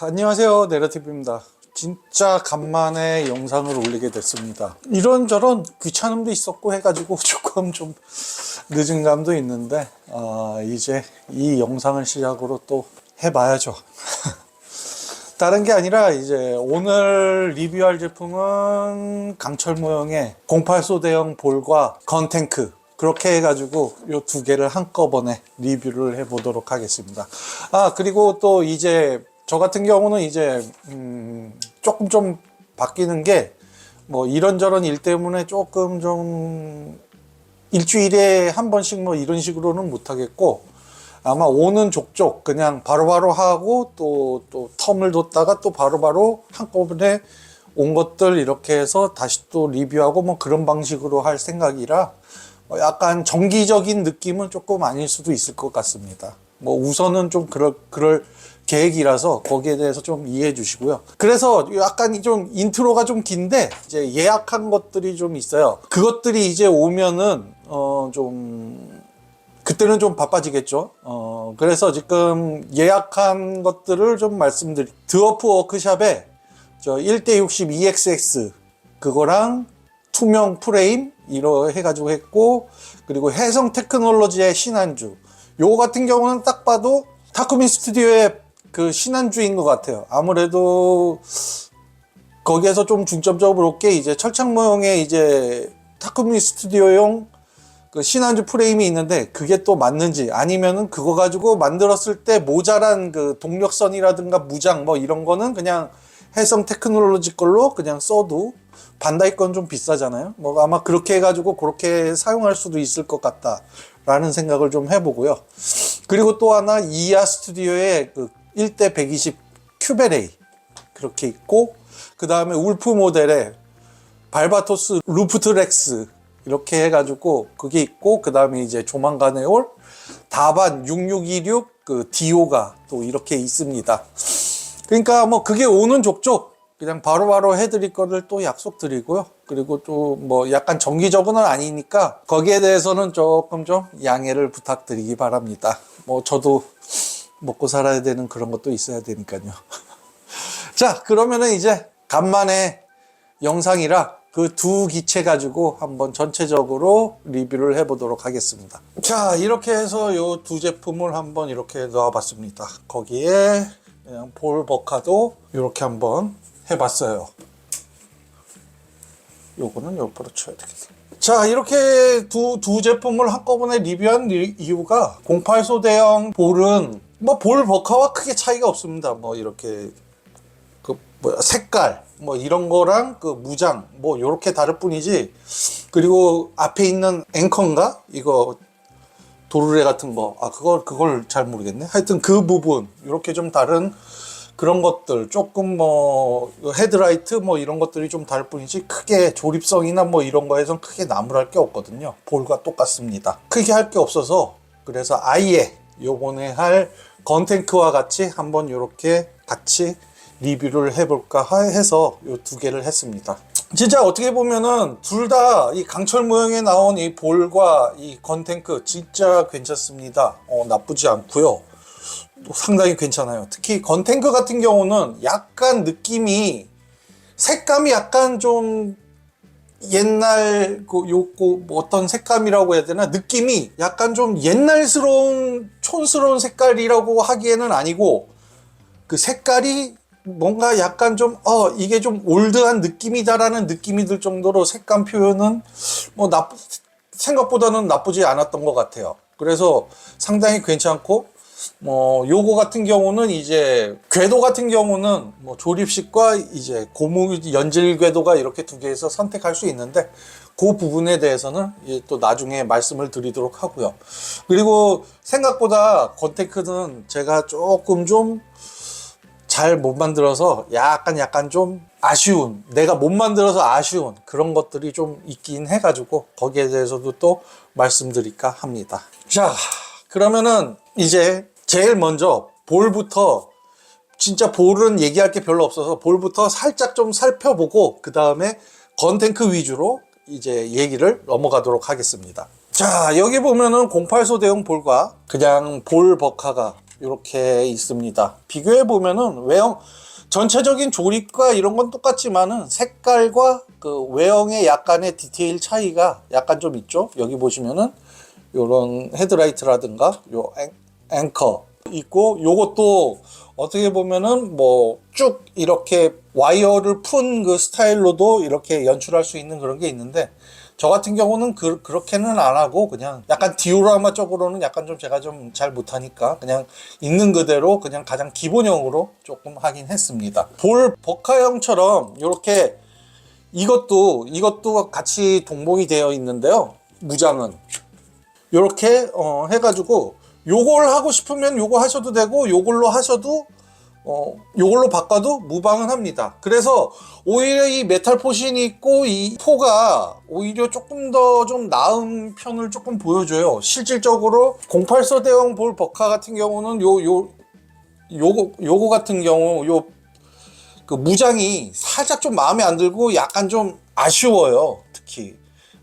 안녕하세요. 네러티브입니다. 진짜 간만에 영상을 올리게 됐습니다. 이런저런 귀찮음도 있었고 해가지고 조금 좀 늦은 감도 있는데 이제 이 영상을 시작으로 또 해봐야죠. 다른 게 아니라 이제 오늘 리뷰할 제품은 강철 모형의 08 대형 볼과 건탱크, 그렇게 해가지고 요 두 개를 한꺼번에 리뷰를 해보도록 하겠습니다. 그리고 또 이제 저 같은 경우는 이제 조금 좀 바뀌는 게, 뭐 이런저런 일 때문에 조금 좀 일주일에 한 번씩 뭐 이런 식으로는 못 하겠고, 아마 오는 족족 그냥 바로바로 하고 또 텀을 뒀다가 또 바로바로 한꺼번에 온 것들 이렇게 해서 다시 또 리뷰하고 뭐 그런 방식으로 할 생각이라 약간 정기적인 느낌은 조금 아닐 수도 있을 것 같습니다. 뭐 우선은 좀 그럴 계획이라서 거기에 대해서 좀 이해해 주시고요. 그래서 약간 좀 인트로가 좀 긴데 이제 예약한 것들이 좀 있어요. 그것들이 이제 오면은 좀 그때는 좀 바빠지겠죠. 그래서 지금 예약한 것들을 좀 드워프 워크샵에 저 1:60 EXX 그거랑 투명 프레임 이러 해가지고 했고, 그리고 해성 테크놀로지의 신안주, 요거 같은 경우는 딱 봐도 타쿠미 스튜디오의 그 신안주인 것 같아요. 아무래도 거기에서 좀 중점적으로 볼 게 이제 철창 모형의 이제 타쿠미 스튜디오용 그 신안주 프레임이 있는데, 그게 또 맞는지 아니면은 그거 가지고 만들었을 때 모자란 그 동력선이라든가 무장 뭐 이런 거는 그냥 해성 테크놀로지 걸로 그냥 써도, 반다이 건 좀 비싸잖아요. 뭐 아마 그렇게 해가지고 그렇게 사용할 수도 있을 것 같다라는 생각을 좀 해보고요. 그리고 또 하나 이야 스튜디오의 그 1:120 큐베레이 그렇게 있고, 그 다음에 울프 모델의 발바토스 루프트렉스 이렇게 해가지고 그게 있고, 그 다음에 이제 조만간에 올 다반 6626 그 디오가 또 이렇게 있습니다. 그러니까 뭐 그게 오는 족족 그냥 바로바로 해드릴 거를 또 약속드리고요. 그리고 또 뭐 약간 정기적으로는 아니니까 거기에 대해서는 조금 좀 양해를 부탁드리기 바랍니다. 뭐 저도 먹고 살아야 되는 그런 것도 있어야 되니까요. 자, 그러면은 이제 간만에 영상이라 그 두 기체 가지고 한번 전체적으로 리뷰를 해보도록 하겠습니다. 자, 이렇게 해서 요 두 제품을 한번 이렇게 넣어봤습니다. 거기에 그냥 볼 버카도 이렇게 한번 해봤어요. 요거는 옆으로 쳐야 되겠다. 자, 이렇게 두 제품을 한꺼번에 리뷰한 이유가 08 대형 볼은 뭐 볼 버카와 크게 차이가 없습니다. 뭐 이렇게 색깔 뭐 이런 거랑 그 무장 뭐 요렇게 다를 뿐이지, 그리고 앞에 있는 앵커인가 이거 도르래 같은 거 그걸 잘 모르겠네. 하여튼 그 부분 이렇게 좀 다른 그런 것들, 조금 뭐 헤드라이트 뭐 이런 것들이 좀 다를 뿐이지 크게 조립성이나 뭐 이런 거에선 크게 나무랄 게 없거든요. 볼과 똑같습니다. 크게 할 게 없어서, 그래서 아예 요번에 할 건탱크와 같이 한번 요렇게 같이 리뷰를 해볼까 해서 요 두 개를 했습니다. 진짜 어떻게 보면은 둘 다 이 강철 모형에 나온 이 볼과 이 건탱크 진짜 괜찮습니다. 나쁘지 않고요. 또 상당히 괜찮아요. 특히 건탱크 같은 경우는 약간 느낌이, 색감이 약간 좀 옛날 뭐 어떤 색감이라고 해야 되나, 느낌이 약간 좀 옛날스러운 촌스러운 색깔이라고 하기에는 아니고, 그 색깔이 뭔가 약간 좀 이게 좀 올드한 느낌이다라는 느낌이 들 정도로 색감 표현은 뭐 생각보다는 나쁘지 않았던 것 같아요. 그래서 상당히 괜찮고, 뭐 요거 같은 경우는 이제 궤도 같은 경우는 뭐 조립식과 이제 고무 연질 궤도가 이렇게 두 개에서 선택할 수 있는데, 그 부분에 대해서는 또 나중에 말씀을 드리도록 하고요. 그리고 생각보다 건테크는 제가 조금 좀 잘 못 만들어서 약간 좀 아쉬운, 내가 못 만들어서 아쉬운 그런 것들이 좀 있긴 해가지고 거기에 대해서도 또 말씀드릴까 합니다. 자, 그러면은 이제 제일 먼저 볼부터, 진짜 볼은 얘기할 게 별로 없어서 볼부터 살짝 좀 살펴보고 그 다음에 건탱크 위주로 이제 얘기를 넘어가도록 하겠습니다. 자, 여기 보면은 08 대형 볼과 그냥 볼 버카가 이렇게 있습니다. 비교해 보면은 외형 전체적인 조립과 이런 건 똑같지만은 색깔과 그 외형의 약간의 디테일 차이가 약간 좀 있죠. 여기 보시면은 요런 헤드라이트라든가 요 앵커 있고, 요것도 어떻게 보면은 뭐 쭉 이렇게 와이어를 푼 그 스타일로도 이렇게 연출할 수 있는 그런 게 있는데, 저 같은 경우는 그렇게는 안 하고 그냥 약간 디오라마 쪽으로는 약간 좀 제가 좀 잘 못하니까 그냥 있는 그대로 그냥 가장 기본형으로 조금 하긴 했습니다. 볼 버카형처럼 이렇게 이것도 같이 동봉이 되어 있는데요. 무장은 이렇게 해가지고 요걸 하고 싶으면 요거 하셔도 되고 요걸로 하셔도 요걸로 바꿔도 무방은 합니다. 그래서 오히려 이 메탈 포신이 있고 이 포가 오히려 조금 더 좀 나은 편을 조금 보여줘요. 실질적으로 08 대형 볼 버카 같은 경우는 요거 같은 경우 그 무장이 살짝 좀 마음에 안 들고 약간 좀 아쉬워요. 특히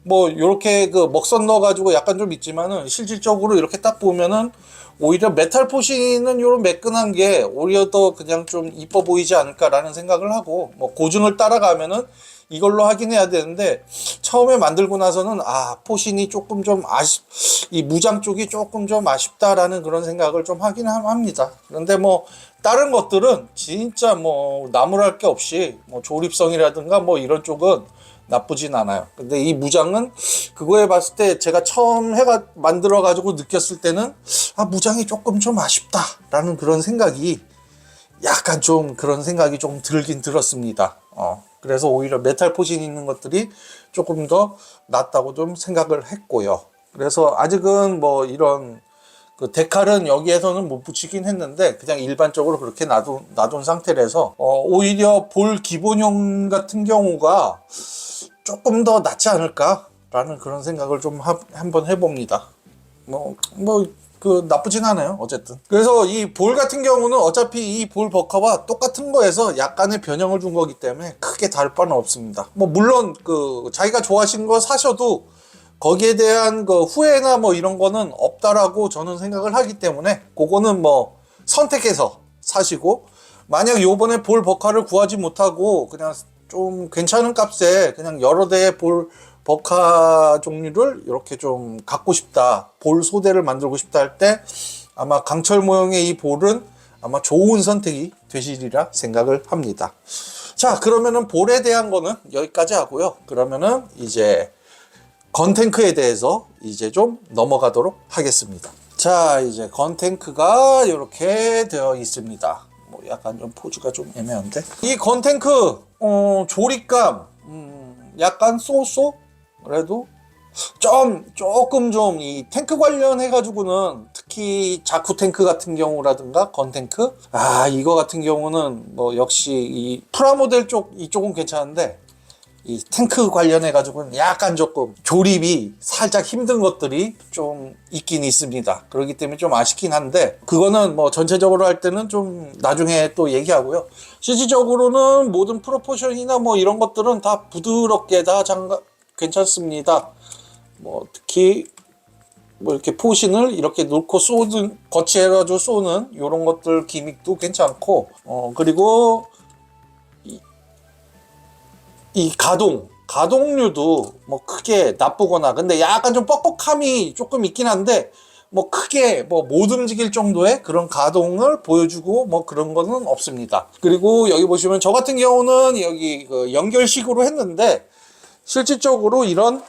뭐 이렇게 그 먹선 넣어가지고 약간 좀 있지만은 실질적으로 이렇게 딱 보면은 오히려 메탈 포신은 요런 매끈한 게 오히려 더 그냥 좀 이뻐 보이지 않을까라는 생각을 하고, 뭐 고증을 따라가면은 이걸로 하긴 해야 되는데 처음에 만들고 나서는 포신이 조금 좀 이 무장 쪽이 조금 좀 아쉽다라는 그런 생각을 좀 하긴 합니다. 그런데 뭐 다른 것들은 진짜 뭐 나무랄 게 없이 뭐 조립성이라든가 뭐 이런 쪽은 나쁘진 않아요. 근데 이 무장은 그거에 봤을 때 제가 처음 만들어 가지고 느꼈을 때는 무장이 조금 좀 아쉽다라는 그런 생각이 약간 좀 그런 생각이 좀 들긴 들었습니다. 그래서 오히려 메탈 포진 있는 것들이 조금 더 낫다고 좀 생각을 했고요. 그래서 아직은 뭐 이런 그 데칼은 여기에서는 못 붙이긴 했는데 그냥 일반적으로 그렇게 놔둔 상태라서 오히려 볼 기본형 같은 경우가 조금 더 낫지 않을까라는 그런 생각을 좀 한번 해봅니다. 나쁘진 않아요. 어쨌든. 그래서 이 볼 같은 경우는 어차피 이 볼 버카와 똑같은 거에서 약간의 변형을 준 거기 때문에 크게 다를 바는 없습니다. 뭐, 물론, 자기가 좋아하시는 거 사셔도 거기에 대한 그 후회나 뭐 이런 거는 없다라고 저는 생각을 하기 때문에 그거는 뭐 선택해서 사시고, 만약 요번에 볼 버카를 구하지 못하고 그냥 좀 괜찮은 값에 그냥 여러 대의 볼 버카 종류를 이렇게 좀 갖고 싶다, 볼 소대를 만들고 싶다 할 때 아마 강철 모형의 이 볼은 아마 좋은 선택이 되시리라 생각을 합니다. 자, 그러면은 볼에 대한 거는 여기까지 하고요. 그러면은 이제 건탱크에 대해서 이제 좀 넘어가도록 하겠습니다. 자, 이제 건탱크가 이렇게 되어 있습니다. 뭐 약간 좀 포즈가 좀 애매한데, 이 건탱크 조립감 약간 쏘쏘 그래도 조금 좀 이 탱크 관련해 가지고는 특히 자쿠 탱크 같은 경우라든가 건탱크 이거 같은 경우는 뭐 역시 이 프라모델 이쪽은 괜찮은데 이 탱크 관련해 가지고는 약간 조금 조립이 살짝 힘든 것들이 좀 있긴 있습니다. 그렇기 때문에 좀 아쉽긴 한데 그거는 뭐 전체적으로 할 때는 좀 나중에 또 얘기하고요. 실질적으로는 모든 프로포션이나 뭐 이런 것들은 다 부드럽게 다 괜찮습니다. 뭐 특히 뭐 이렇게 포신을 이렇게 놓고 거치해가지고 쏘는 이런 것들 기믹도 괜찮고, 그리고 이 가동률도 뭐 크게 나쁘거나, 근데 약간 좀 뻑뻑함이 조금 있긴 한데 뭐 크게 뭐 못 움직일 정도의 그런 가동을 보여주고 뭐 그런 거는 없습니다. 그리고 여기 보시면 저 같은 경우는 여기 그 연결식으로 했는데 실질적으로 이런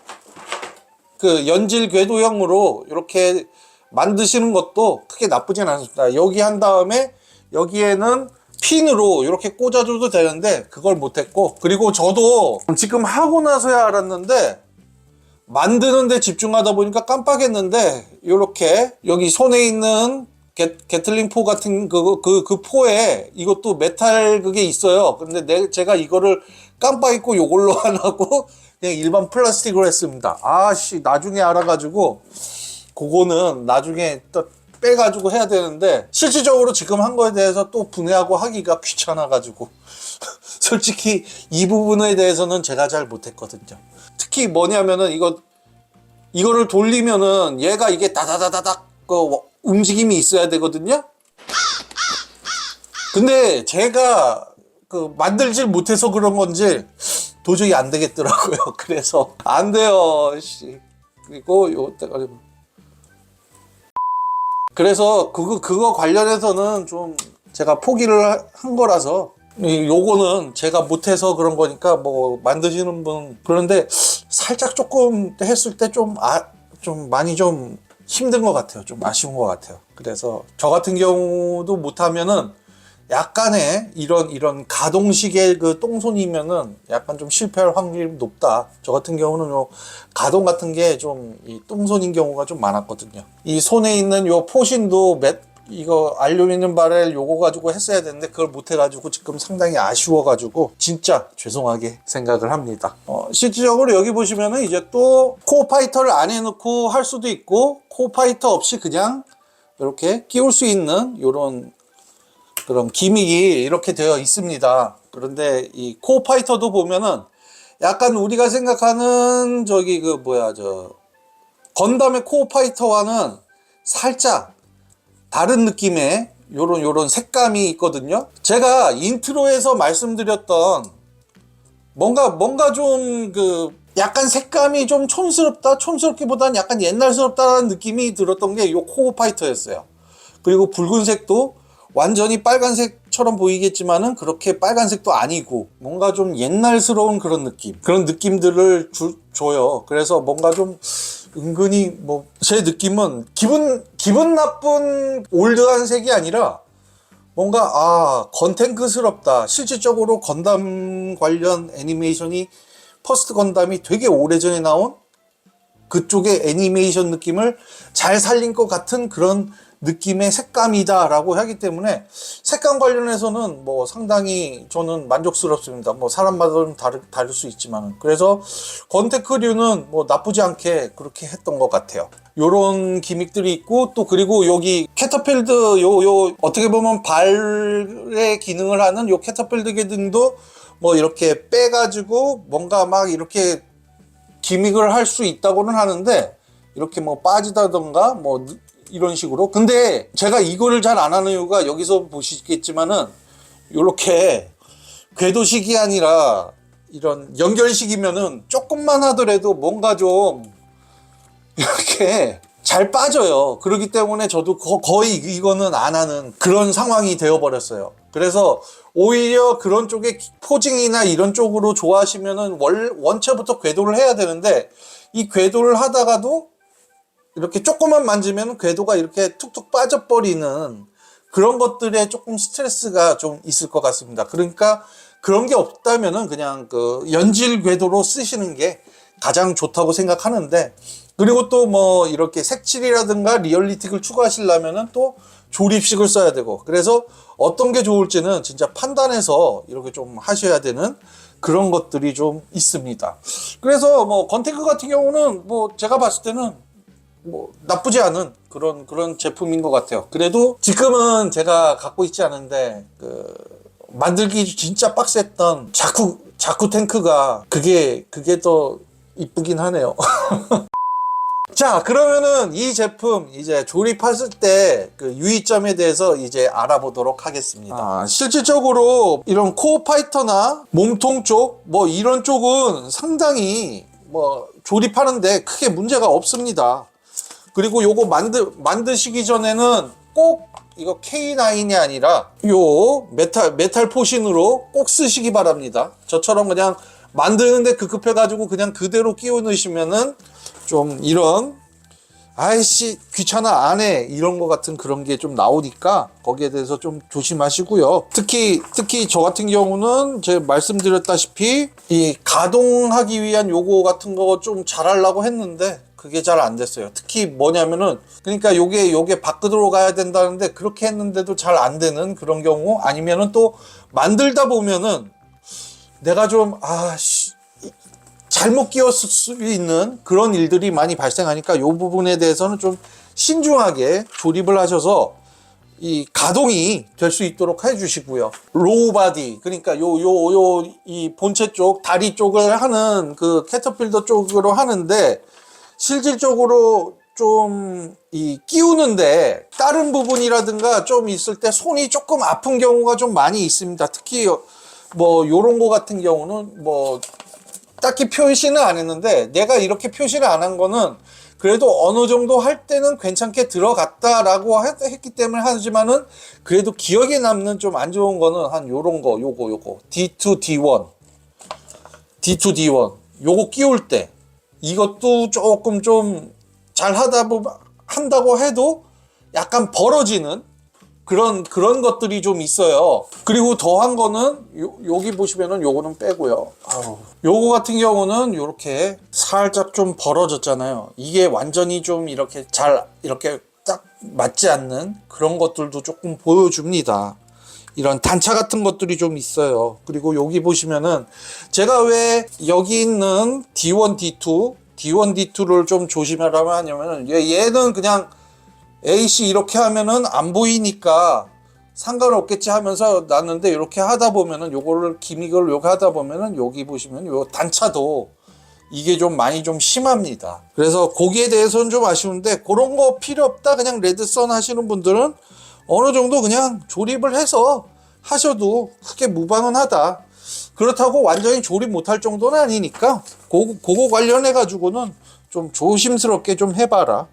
그 연질 궤도형으로 이렇게 만드시는 것도 크게 나쁘진 않습니다. 여기 한 다음에 여기에는 핀으로 이렇게 꽂아줘도 되는데 그걸 못했고, 그리고 저도 지금 하고 나서야 알았는데 만드는 데 집중하다 보니까 깜빡했는데 이렇게 여기 손에 있는 게틀링 포 같은 그 포에 이것도 메탈 그게 있어요. 근데 제가 이거를 깜빡 잊고 요걸로 안 하고 그냥 일반 플라스틱으로 했습니다. 나중에 알아가지고 그거는 나중에 또 빼가지고 해야 되는데 실질적으로 지금 한 거에 대해서 또 분해하고 하기가 귀찮아가지고 솔직히 이 부분에 대해서는 제가 잘 못했거든요. 특히 뭐냐면은 이거를 돌리면은 얘가 이게 다다다다닥 움직임이 있어야 되거든요. 근데 제가 그 만들질 못해서 그런 건지 도저히 안 되겠더라고요. 그래서 안 돼요. 씨. 그리고 요 때가 그래서 그거 관련해서는 좀 제가 포기를 한 거라서 요거는 제가 못해서 그런 거니까 뭐 만드시는 분 그런데 살짝 조금 했을 때 좀 많이 좀 힘든 것 같아요. 좀 아쉬운 것 같아요. 그래서 저 같은 경우도 못하면은 약간의 이런 가동식의 그 똥손이면은 약간 좀 실패할 확률이 높다. 저 같은 경우는 요 가동 같은 게 좀 이 똥손인 경우가 좀 많았거든요. 이 손에 있는 요 포신도 이거 알루미늄 바렐 요거 가지고 했어야 되는데 그걸 못 해가지고 지금 상당히 아쉬워가지고 진짜 죄송하게 생각을 합니다. 실질적으로 여기 보시면은 이제 또 코어 파이터를 안 해놓고 할 수도 있고 코어 파이터 없이 그냥 이렇게 끼울 수 있는 요런 그런 기믹이 이렇게 되어 있습니다. 그런데 이 코어 파이터도 보면은 약간 우리가 생각하는 저기 그 뭐야 저 건담의 코어 파이터와는 살짝 다른 느낌의 요런 색감이 있거든요. 제가 인트로에서 말씀드렸던 뭔가 좀 그 약간 색감이 좀 촌스럽기보다는 약간 옛날스럽다는 느낌이 들었던 게 요 코어 파이터였어요. 그리고 붉은색도 완전히 빨간색처럼 보이겠지만은 그렇게 빨간색도 아니고 뭔가 좀 옛날스러운 그런 느낌들을 줘요. 그래서 뭔가 좀 은근히 뭐 제 느낌은 기분 나쁜 올드한 색이 아니라 뭔가 건탱크스럽다. 실질적으로 건담 관련 애니메이션이 퍼스트 건담이 되게 오래전에 나온 그쪽의 애니메이션 느낌을 잘 살린 것 같은 그런 느낌의 색감이다 라고 하기 때문에 색감 관련해서는 뭐 상당히 저는 만족스럽습니다. 뭐 사람마다 다를 수 있지만 그래서 건테크류는 뭐 나쁘지 않게 그렇게 했던 것 같아요. 요런 기믹들이 있고 또 그리고 여기 캐터필드 요 어떻게 보면 발의 기능을 하는 요 캐터필드 기능도 뭐 이렇게 빼가지고 뭔가 막 이렇게 기믹을 할 수 있다고는 하는데 이렇게 뭐 빠지다던가 뭐 이런 식으로. 근데 제가 이거를 잘 안 하는 이유가 여기서 보시겠지만은 요렇게 궤도식이 아니라 이런 연결식이면은 조금만 하더라도 뭔가 좀 이렇게 잘 빠져요. 그렇기 때문에 저도 거의 이거는 안 하는 그런 상황이 되어버렸어요. 그래서 오히려 그런 쪽에 포징이나 이런 쪽으로 좋아하시면은 원체부터 궤도를 해야 되는데 이 궤도를 하다가도 이렇게 조금만 만지면 궤도가 이렇게 툭툭 빠져버리는 그런 것들에 조금 스트레스가 좀 있을 것 같습니다. 그러니까 그런 게 없다면은 그냥 그 연질 궤도로 쓰시는 게 가장 좋다고 생각하는데 그리고 또 뭐 이렇게 색칠이라든가 리얼리틱을 추가하시려면은 또 조립식을 써야 되고 그래서 어떤 게 좋을지는 진짜 판단해서 이렇게 좀 하셔야 되는 그런 것들이 좀 있습니다. 그래서 뭐 건테크 같은 경우는 뭐 제가 봤을 때는 뭐 나쁘지 않은 그런 제품인 것 같아요. 그래도 지금은 제가 갖고 있지 않은데 그 만들기 진짜 빡셌던 자쿠 탱크가 그게 더 이쁘긴 하네요. 자, 그러면은 이 제품 이제 조립했을 때 그 유의점에 대해서 이제 알아보도록 하겠습니다. 실질적으로 이런 코어 파이터나 몸통 쪽 뭐 이런 쪽은 상당히 뭐 조립하는데 크게 문제가 없습니다. 그리고 요거 만드시기 전에는 꼭 이거 K9이 아니라 요 메탈 포신으로 꼭 쓰시기 바랍니다. 저처럼 그냥 만드는데 급급해가지고 그냥 그대로 끼워 넣으시면은 좀 이런 아이씨 귀찮아 안 해 이런 거 같은 그런 게 좀 나오니까 거기에 대해서 좀 조심하시고요. 특히 저 같은 경우는 제가 말씀드렸다시피 이 가동하기 위한 요거 같은 거 좀 잘하려고 했는데 그게 잘 안 됐어요. 특히 뭐냐면은 그러니까 요게 밖으로 가야 된다는데 그렇게 했는데도 잘 안 되는 그런 경우 아니면은 또 만들다 보면은 내가 좀 잘못 끼웠을 수 있는 그런 일들이 많이 발생하니까 이 부분에 대해서는 좀 신중하게 조립을 하셔서 이 가동이 될 수 있도록 해주시고요. 로우 바디 그러니까 이 본체 쪽 다리 쪽을 하는 그 캐터필더 쪽으로 하는데 실질적으로 좀 이 끼우는데 다른 부분이라든가 좀 있을 때 손이 조금 아픈 경우가 좀 많이 있습니다. 특히 뭐 요런 거 같은 경우는 뭐 딱히 표시는 안 했는데, 내가 이렇게 표시를 안 한 거는 그래도 어느 정도 할 때는 괜찮게 들어갔다라고 했기 때문에 하지만은, 그래도 기억에 남는 좀 안 좋은 거는 한 요런 거, 요거 D2, D1 요거 끼울 때 이것도 조금 좀 잘 한다고 해도 약간 벌어지는 그런 것들이 좀 있어요. 그리고 더한 거는 여기 보시면은 요거는 빼고요. 요거 같은 경우는 요렇게 살짝 좀 벌어졌잖아요. 이게 완전히 좀 이렇게 이렇게 딱 맞지 않는 그런 것들도 조금 보여줍니다. 이런 단차 같은 것들이 좀 있어요. 그리고 여기 보시면은 제가 왜 여기 있는 D1, D2를 좀 조심하라고 하냐면은, 얘는 그냥 AC 이렇게 하면은 안 보이니까 상관없겠지 하면서 놨는데, 이렇게 하다 보면은 요거를 기믹을 요렇게 하다 보면은 여기 보시면 요 단차도 이게 좀 많이 좀 심합니다. 그래서 거기에 대해서는 좀 아쉬운데, 그런 거 필요 없다 그냥 레드선 하시는 분들은 어느 정도 그냥 조립을 해서 하셔도 크게 무방은 하다. 그렇다고 완전히 조립 못할 정도는 아니니까 그거 관련해 가지고는 좀 조심스럽게 좀 해봐라.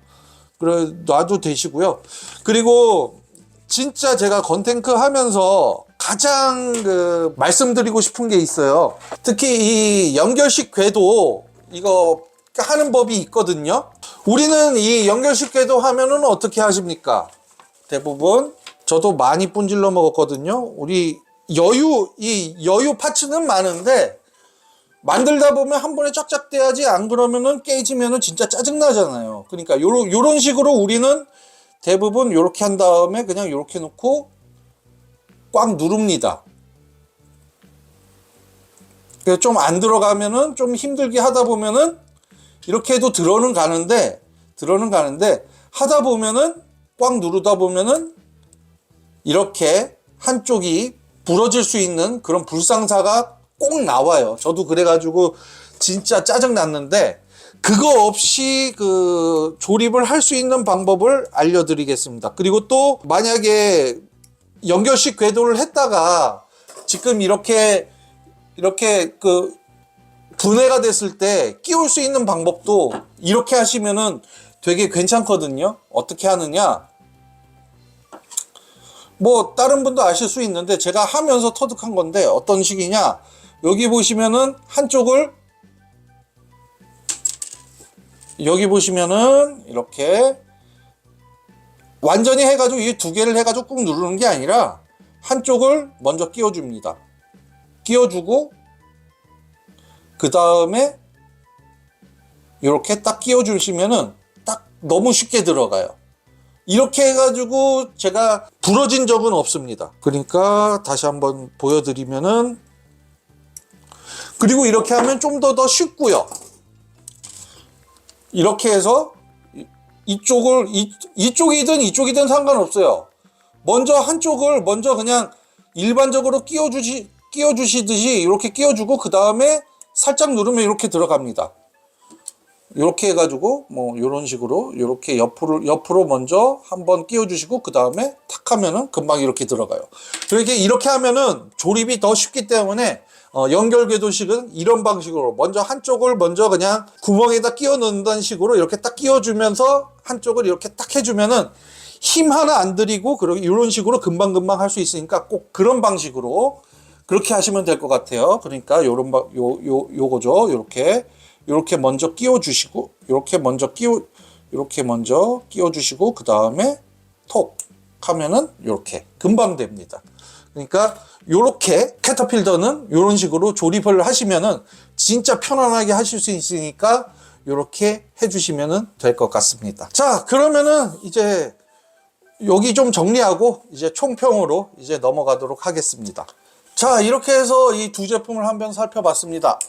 그래 놔도 되시고요. 그리고 진짜 제가 건탱크 하면서 가장 말씀드리고 싶은 게 있어요. 특히 이 연결식 궤도 이거 하는 법이 있거든요. 우리는 이 연결식 궤도 하면은 어떻게 하십니까? 대부분 저도 많이 분질러 먹었거든요. 우리 여유 파츠는 많은데 만들다 보면 한 번에 쫙쫙 떼야지, 안 그러면은 깨지면은 진짜 짜증 나잖아요. 그러니까 요런 식으로 우리는 대부분 요렇게 한 다음에 그냥 요렇게 놓고 꽉 누릅니다. 그래서 좀 안 들어가면은 좀 힘들게 하다 보면은 이렇게 해도 들어는 가는데 하다 보면은 꽉 누르다 보면은 이렇게 한쪽이 부러질 수 있는 그런 불상사가 꼭 나와요. 저도 그래가지고 진짜 짜증 났는데, 그거 없이 조립을 할 수 있는 방법을 알려드리겠습니다. 그리고 또 만약에 연결식 궤도를 했다가 지금 이렇게 분해가 됐을 때 끼울 수 있는 방법도 이렇게 하시면은 되게 괜찮거든요. 어떻게 하느냐? 뭐 다른 분도 아실 수 있는데 제가 하면서 터득한 건데, 어떤 식이냐, 여기 보시면은 한쪽을 여기 보시면은 이렇게 완전히 해가지고 이 두 개를 해가지고 꾹 누르는 게 아니라 한쪽을 먼저 끼워줍니다. 끼워주고 그 다음에 이렇게 딱 끼워주시면은 딱 너무 쉽게 들어가요. 이렇게 해가지고 제가 부러진 적은 없습니다. 그러니까 다시 한번 보여드리면은, 그리고 이렇게 하면 좀 더 쉽고요. 이렇게 해서 이쪽이든 상관없어요. 먼저 한쪽을 먼저 그냥 일반적으로 끼워주시듯이 이렇게 끼워주고 그 다음에 살짝 누르면 이렇게 들어갑니다. 이렇게 해가지고 뭐 이런 식으로 이렇게 옆으로 먼저 한번 끼워주시고 그 다음에 탁 하면은 금방 이렇게 들어가요. 그러니까 이렇게 하면은 조립이 더 쉽기 때문에 연결 궤도식은 이런 방식으로 먼저 한쪽을 먼저 그냥 구멍에다 끼워 넣는다는 식으로 이렇게 딱 끼워주면서 한쪽을 이렇게 딱 해주면은 힘 하나 안 들이고 이런 식으로 금방금방 할 수 있으니까 꼭 그런 방식으로 그렇게 하시면 될 것 같아요. 그러니까 요거죠. 요렇게 먼저 끼워주시고, 이렇게 먼저 끼워주시고, 그 다음에 톡 하면은 요렇게 금방 됩니다. 그러니까 요렇게 캐터필더는 요런 식으로 조립을 하시면은 진짜 편안하게 하실 수 있으니까 요렇게 해주시면은 될 것 같습니다. 자, 그러면은 이제 여기 좀 정리하고 이제 총평으로 이제 넘어가도록 하겠습니다. 자, 이렇게 해서 이 두 제품을 한번 살펴봤습니다.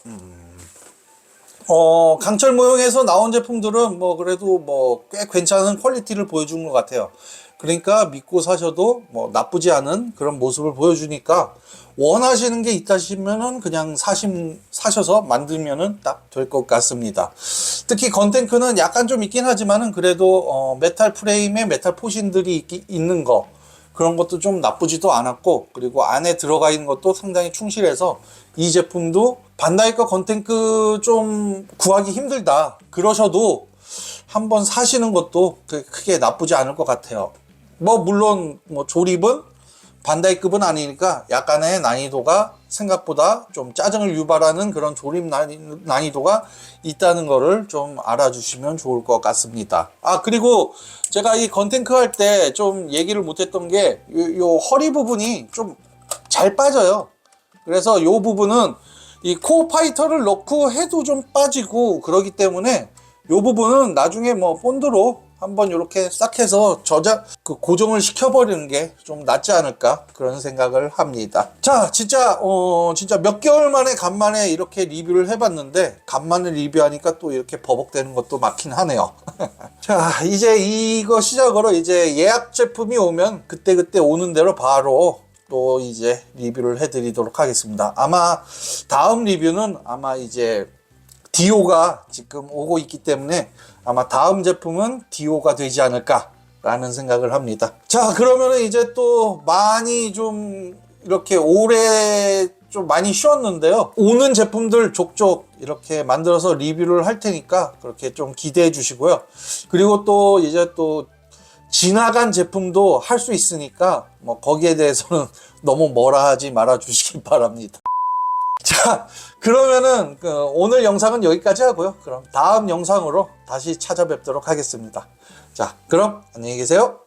강철 모형에서 나온 제품들은 뭐 그래도 뭐 꽤 괜찮은 퀄리티를 보여준 것 같아요. 그러니까 믿고 사셔도 뭐 나쁘지 않은 그런 모습을 보여주니까 원하시는 게 있다시면은 그냥 사셔서 만들면은 딱 될 것 같습니다. 특히 건탱크는 약간 좀 있긴 하지만은 그래도 메탈 프레임에 메탈 포신들이 있는 거 그런 것도 좀 나쁘지도 않았고, 그리고 안에 들어가 있는 것도 상당히 충실해서 이 제품도 반다이 거 건탱크 좀 구하기 힘들다 그러셔도 한번 사시는 것도 크게 나쁘지 않을 것 같아요. 뭐 물론 뭐 조립은 반다이급은 아니니까 약간의 난이도가 생각보다 좀 짜증을 유발하는 그런 조립 난이도가 있다는 거를 좀 알아주시면 좋을 것 같습니다. 아, 그리고 제가 이 건탱크 할 때 좀 얘기를 못했던 게 요 허리 부분이 좀 잘 빠져요. 그래서 요 부분은 이 코어 파이터를 넣고 해도 좀 빠지고 그러기 때문에 요 부분은 나중에 뭐 본드로 한번 이렇게 싹 해서 고정을 시켜버리는 게 좀 낫지 않을까 그런 생각을 합니다. 자, 진짜 몇 개월 만에 간만에 이렇게 리뷰를 해봤는데, 간만에 리뷰하니까 또 이렇게 버벅대는 것도 맞긴 하네요. 자, 이제 이거 시작으로 이제 예약 제품이 오면 그때그때 오는 대로 바로 또 이제 리뷰를 해드리도록 하겠습니다. 아마 다음 리뷰는 아마 이제 디오가 지금 오고 있기 때문에 아마 다음 제품은 디오가 되지 않을까 라는 생각을 합니다. 자, 그러면은 이제 또 많이 좀 이렇게 오래 좀 많이 쉬었는데요, 오는 제품들 족족 이렇게 만들어서 리뷰를 할 테니까 그렇게 좀 기대해 주시고요. 그리고 또 이제 또 지나간 제품도 할 수 있으니까 뭐 거기에 대해서는 너무 뭐라 하지 말아 주시기 바랍니다. 자, 그러면은 오늘 영상은 여기까지 하고요. 그럼 다음 영상으로 다시 찾아뵙도록 하겠습니다. 자, 그럼 안녕히 계세요.